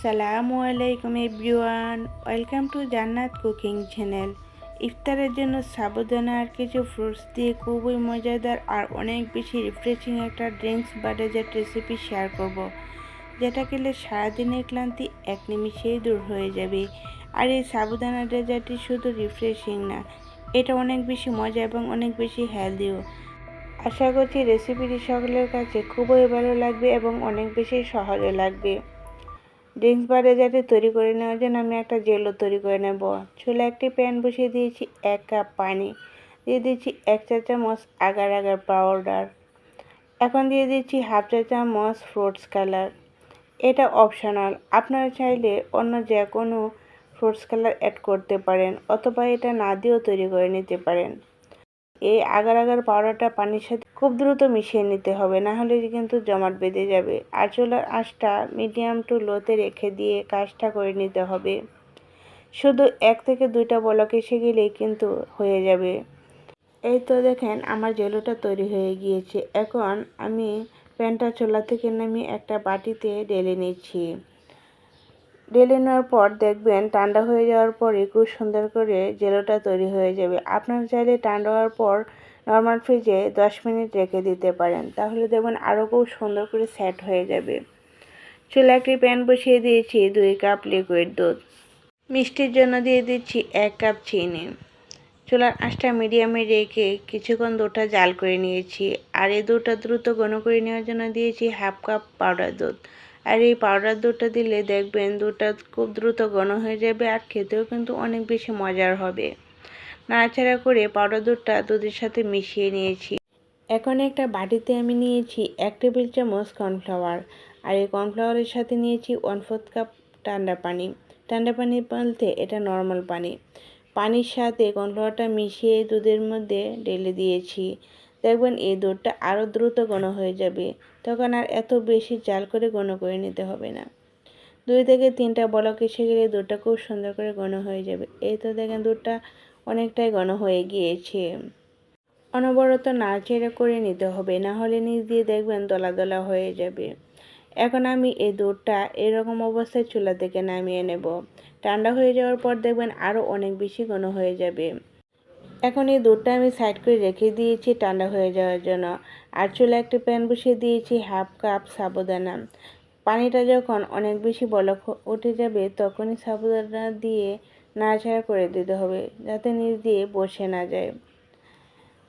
আসসালামু আলাইকুম everyone, welcome to জান্নাত কুকিং চ্যানেল। ইফতারের জন্য সাবুদানা আর কিছু ফ্রুটস দিয়ে খুবই মজাদার আর অনেক বেশি রিফ্রেশিং একটা ড্রিঙ্কস বা ডেজার্ট রেসিপি শেয়ার করব, যেটা খেলে সারাদিনের ক্লান্তি এক নিমিষেই দূর হয়ে যাবে। আর এই সাবুদানা ডেজার্টটি শুধু রিফ্রেশিং না, এটা অনেক বেশি মজা এবং অনেক বেশি হেলদিও। আশা করছি রেসিপিটি সকলের কাছে খুবই ভালো লাগবে এবং অনেক বেশি সহজও লাগবে। ড্রিঙ্কস বা ডেজার্টে তৈরি করে নেওয়ার জন্য আমি একটা জেলও তৈরি করে নেব। চুলায় একটি প্যান বসিয়ে দিয়েছি 1 কাপ পানি, দিয়ে দিচ্ছি 1 চা চামচ আগার আগার পাউডার। এখন দিয়ে দিচ্ছি 1/2 চা চামচ ফ্রুটস কালার। এটা অপশনাল, আপনারা চাইলে অন্য যে কোনো ফ্রুটস কালার অ্যাড করতে পারেন অথবা এটা না দিয়েও তৈরি করে নিতে পারেন। এই আগার আগার পাউডারটা পানির সাথে খুব দ্রুত মিশিয়ে নিতে হবে, না হলে কিন্তু জমাট বেঁধে যাবে। আর চুলার আঁচটা মিডিয়াম টু লোতে রেখে দিয়ে কাজটা করে নিতে হবে। শুধু 1 থেকে 2টা বলক এসে গেলেই কিন্তু হয়ে যাবে। এই তো দেখেন আমার জেলোটা তৈরি হয়ে গিয়েছে। এখন আমি প্যানটা চুলা থেকে নামিয়ে একটা বাটিতে ঢেলে নিচ্ছি। ঢেলে নেওয়ার পর দেখবেন ঠান্ডা হয়ে যাওয়ার পরে খুব সুন্দর করে জেলোটা তৈরি হয়ে যাবে। আপনারা চাইলে ঠান্ডা হওয়ার পর নর্মাল ফ্রিজে 10 মিনিট রেখে দিতে পারেন, তাহলে দেখবেন আরও খুব সুন্দর করে সেট হয়ে যাবে। চুলায় একটি প্যান বসিয়ে দিয়েছি 2 কাপ লিকুইড দুধ। মিষ্টির জন্য দিয়ে দিচ্ছি 1 কাপ চিনি। চুলার আঁচটা মিডিয়ামে রেখে কিছুক্ষণ দুধটা জাল করে নিয়েছি। আর এই দুধটা দ্রুত ঘন করে নেওয়ার জন্য দিয়েছি 1/2 কাপ পাউডার দুধ। আর এই পাউডার দুধটা দিলে দেখবেন দুধটা খুব দ্রুত ঘন হয়ে যাবে আর খেতেও কিন্তু অনেক বেশি মজার হবে। নাড়াচাড়া করে পাউডার দুধটা দুধের সাথে মিশিয়ে নিয়েছি। এখন একটা বাটিতে আমি নিয়েছি 1 টেবিল চামচ কর্নফ্লাওয়ার। আর এই কর্নফ্লাওয়ারের সাথে নিয়েছি 1/4 কাপ ঠান্ডা পানি। ঠান্ডা পানি বলতে এটা নর্মাল পানি। পানির সাথে কর্নফ্লাওয়ারটা মিশিয়ে দুধের মধ্যে ঢেলে দিয়েছি। দেখবেন এই দুধটা আরও দ্রুত ঘন হয়ে যাবে, তখন আর এত বেশি জাল করে ঘন করে নিতে হবে না। 2 থেকে 3টা বলক এসে গেলে দুধটা খুব সুন্দর করে ঘন হয়ে যাবে। এই তো দেখেন দুধটা অনেকটাই ঘন হয়ে গিয়েছে। অনবরত নাড়াচাড়া করে নিতে হবে, না হলে নিচ দিয়ে দেখবেন দলা দলা হয়ে যাবে। এখন আমি এই দুধটা এরকম অবস্থায় চুলা থেকে নামিয়ে নেব। ঠান্ডা হয়ে যাওয়ার পর দেখবেন আরও অনেক বেশি ঘন হয়ে যাবে। এখন এই দুধটা আমি সাইড করে রেখে দিয়েছি ঠান্ডা হয়ে যাওয়ার জন্য। আর চুলায় একটি প্যান বসিয়ে দিয়েছি 1/2 কাপ সাবুদানা। পানিটা যখন অনেক বেশি বলক উঠে যাবে তখনই সাবুদানা দিয়ে নাড়াচাড়া করে দিতে হবে, যাতে নিচ দিয়ে বসে না যায়।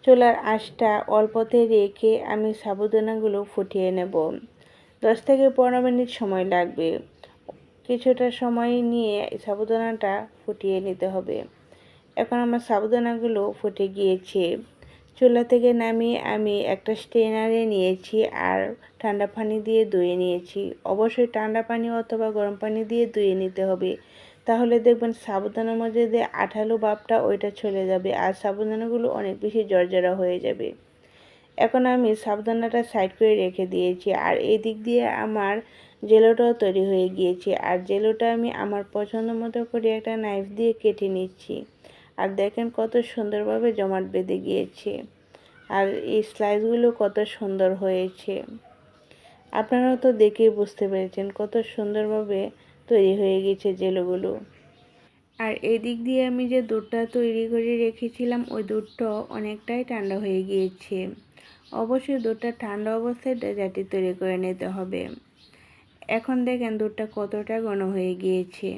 চুলার আঁচটা অল্পতে রেখে আমি সাবুদানাগুলো ফুটিয়ে নেব। 10 থেকে 15 মিনিট সময় লাগবে। কিছুটা সময় নিয়ে সাবুদানাটা ফুটিয়ে নিতে হবে। এখন আমার সাবুদানাগুলো ফুটে গিয়েছে। চুলা থেকে নামিয়ে আমি একটা স্ট্রেনারে নিয়েছি আর ঠান্ডা পানি দিয়ে ধুয়ে নিয়েছি। অবশ্যই ঠান্ডা পানি অথবা গরম পানি দিয়ে ধুয়ে নিতে হবে, তাহলে দেখবেন সাবুদানার মধ্যে যে আঠালো ভাবটা ওইটা চলে যাবে আর সাবুদানাগুলো অনেক বেশি ঝরঝরা হয়ে যাবে। এখন আমি সাবুদানাটা সাইড করে রেখে দিয়েছি আর এই দিক দিয়ে আমার জেলোটাও তৈরি হয়ে গিয়েছে। আর জেলোটা আমি আমার পছন্দ মতো করে একটা নাইফ দিয়ে কেটে নিচ্ছি। আর দেখেন কত সুন্দরভাবে জমাট বেঁধে গিয়েছে আর এই স্লাইসগুলো কত সুন্দর হয়েছে। আপনারাও তো দেখেই বুঝতে পেরেছেন কত সুন্দরভাবে তৈরি হয়ে গেছে জেলোগুলো। আর এই দিক দিয়ে আমি যে দুধটা তৈরি করে রেখেছিলাম ওই দুধটাও অনেকটাই ঠান্ডা হয়ে গিয়েছে। অবশ্যই দুধটা ঠান্ডা অবস্থায় ডেজার্টটি তৈরি করে নিতে হবে। এখন দেখেন দুধটা কতটা ঘন হয়ে গিয়েছে।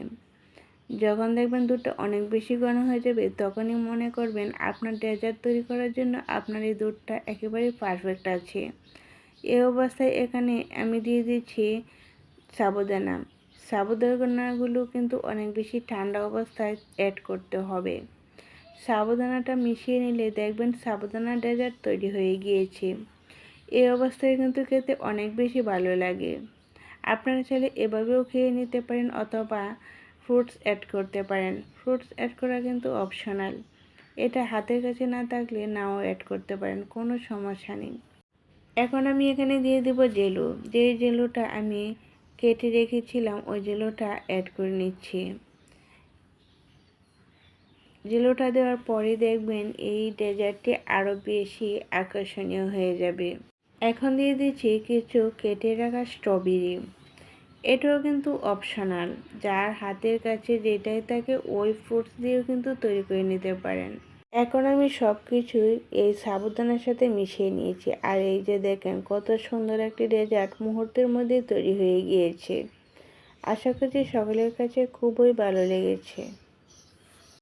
যখন দেখবেন দুধটা অনেক বেশি ঘন হয়ে যাবে তখনই মনে করবেন আপনার ডেজার্ট তৈরি করার জন্য আপনার এই দুধটা একেবারে পারফেক্ট আছে। এই অবস্থায় এখানে আমি দিয়ে দিচ্ছি সাবুদানা। সাবুদানাগুলো কিন্তু অনেক বেশি ঠান্ডা অবস্থায় অ্যাড করতে হবে। সাবুদানাটা মিশিয়ে নিলে দেখবেন সাবুদানা ডেজার্ট তৈরি হয়ে গিয়েছে। এই অবস্থায় কিন্তু খেতে অনেক বেশি ভালো লাগে। আপনারা চাইলে এভাবেও খেয়ে নিতে পারেন অথবা ফ্রুটস অ্যাড করতে পারেন। ফ্রুটস অ্যাড করা কিন্তু অপশনাল, এটা হাতের কাছে না থাকলে নাও অ্যাড করতে পারেন, কোনো সমস্যা নেই। এখন আমি এখানে দিয়ে দেব জেলো। যে জেলোটা আমি কেটে রেখেছিলাম ওই জেলোটা অ্যাড করে নিচ্ছি। জেলোটা দেওয়ার পরে দেখবেন এই ডেজার্টটি আরও বেশি আকর্ষণীয় হয়ে যাবে। এখন দিয়ে দিচ্ছি কিছু কেটে রাখা স্ট্রবেরি। এটাও কিন্তু অপশনাল, যার হাতের কাছে যেটাই থাকে ওই ফ্রুটস দিয়েও কিন্তু তৈরি করে নিতে পারেন। এখন আমি সব কিছুই এই সাবুদানার সাথে মিশিয়ে নিয়েছি, আর এই যে দেখেন কত সুন্দর একটি ডেজার্ট মুহূর্তের মধ্যে তৈরি হয়ে গিয়েছে। আশা করছি সকলের কাছে খুবই ভালো লেগেছে।